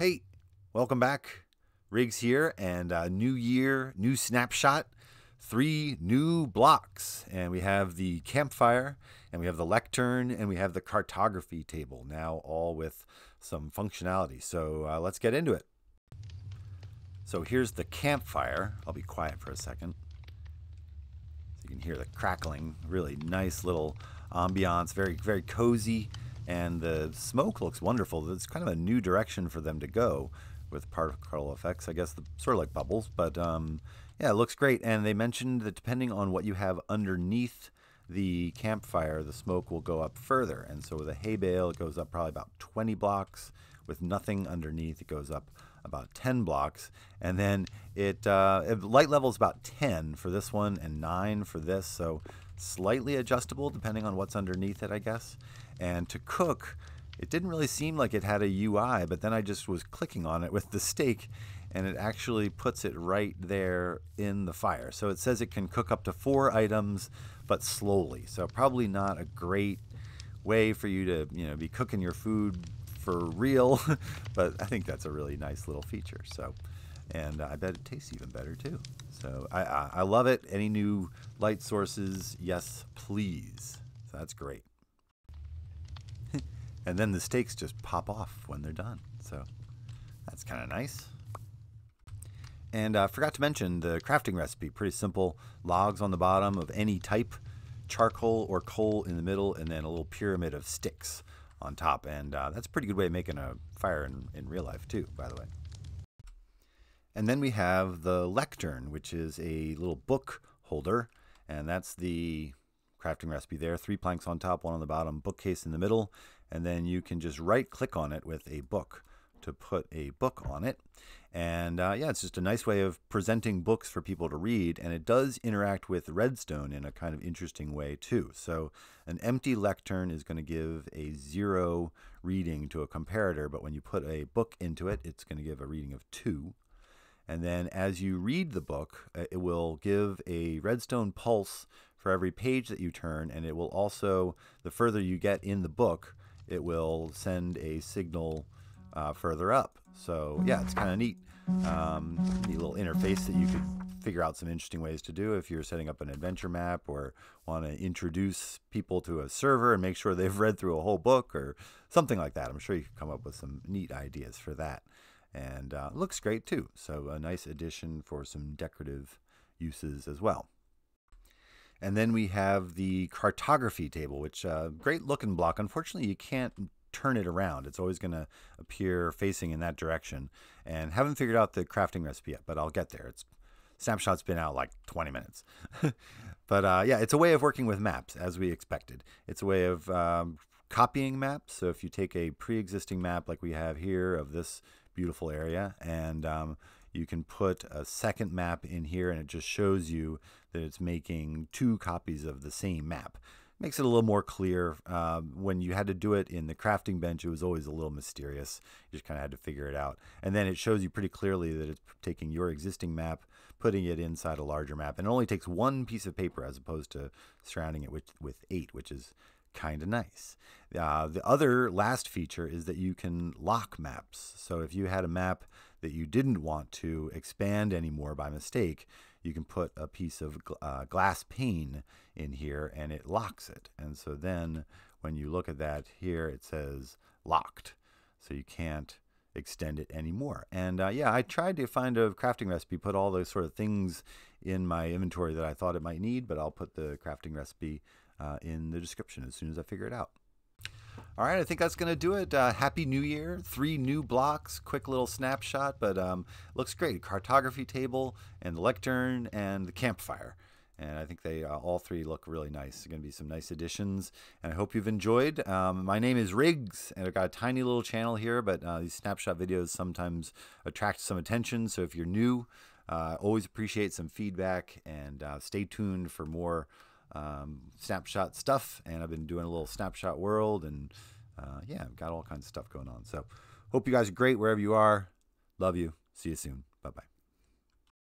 Hey, welcome back. Riggs here, and new year, new snapshot, 3 new blocks. And we have the Campfire, and we have the Lectern, and we have the Cartography Table, now all with some functionality. So let's get into it. So here's the Campfire. I'll be quiet for a second so you can hear the crackling. Really nice little ambiance, very, very cozy. And the smoke looks wonderful. It's kind of a new direction for them to go with particle effects, I guess, sort of like bubbles. But yeah, it looks great. And they mentioned that depending on what you have underneath the campfire, the smoke will go up further. And so with a hay bale, it goes up probably about 20 blocks. With nothing underneath, it goes up about 10 blocks. And then light level is about 10 for this one and 9 for this. So slightly adjustable depending on what's underneath it, I guess. And to cook, it didn't really seem like it had a UI, but then I just was clicking on it with the steak, and it actually puts it right there in the fire. So it says it can cook up to 4 items, but slowly. So probably not a great way for you to, be cooking your food for real, but I think that's a really nice little feature. So, and I bet it tastes even better too. So I love it. Any new light sources, yes, please. So that's great. And then the steaks just pop off when they're done. So that's kind of nice. And I forgot to mention the crafting recipe. Pretty simple. Logs on the bottom of any type, charcoal or coal in the middle, and then a little pyramid of sticks on top. And that's a pretty good way of making a fire in real life too, by the way. And then we have the Lectern, which is a little book holder. And that's the crafting recipe there. 3 planks on top, 1 on the bottom, bookcase in the middle. And then you can just right click on it with a book to put a book on it. And yeah, it's just a nice way of presenting books for people to read. And it does interact with redstone in a kind of interesting way too. So an empty lectern is going to give a 0 reading to a comparator, but when you put a book into it, it's going to give a reading of 2. And then as you read the book, it will give a redstone pulse for every page that you turn, and it will also, the further you get in the book, it will send a signal further up. So yeah, it's kind of neat. Neat little interface that you could figure out some interesting ways to do if you're setting up an adventure map or want to introduce people to a server and make sure they've read through a whole book or something like that. I'm sure you could come up with some neat ideas for that. And it looks great too. So a nice addition for some decorative uses as well. And then we have the cartography table, which great looking block. Unfortunately, you can't turn it around. It's always going to appear facing in that direction. And haven't figured out the crafting recipe yet, but I'll get there. Snapshot's been out like 20 minutes. But yeah, it's a way of working with maps, as we expected. It's a way of copying maps. So if you take a pre-existing map like we have here of this beautiful area, and you can put a second map in here, and it just shows you that it's making 2 copies of the same map. Makes it a little more clear. When you had to do it in the crafting bench, it was always a little mysterious. You just kind of had to figure it out. And then it shows you pretty clearly that it's taking your existing map, putting it inside a larger map. And it only takes 1 piece of paper as opposed to surrounding it with 8, which is kind of nice. The other last feature is that you can lock maps. So if you had a map that you didn't want to expand anymore by mistake, you can put a piece of glass pane in here and it locks it. And so then when you look at that here, it says locked. So you can't extend it anymore. And yeah, I tried to find a crafting recipe, put all those sort of things in my inventory that I thought it might need, but I'll put the crafting recipe in the description as soon as I figure it out. All right, I think that's going to do it. Happy New Year. 3 new blocks, quick little snapshot, but looks great. Cartography table and the lectern and the campfire. And I think they all 3 look really nice. It's going to be some nice additions, and I hope you've enjoyed. My name is Riggs, and I've got a tiny little channel here, but these snapshot videos sometimes attract some attention. So if you're new, always appreciate some feedback, and stay tuned for more snapshot stuff. And I've been doing a little snapshot world, and yeah, I've got all kinds of stuff going on. So hope you guys are great wherever you are. Love you. See you soon. Bye-bye.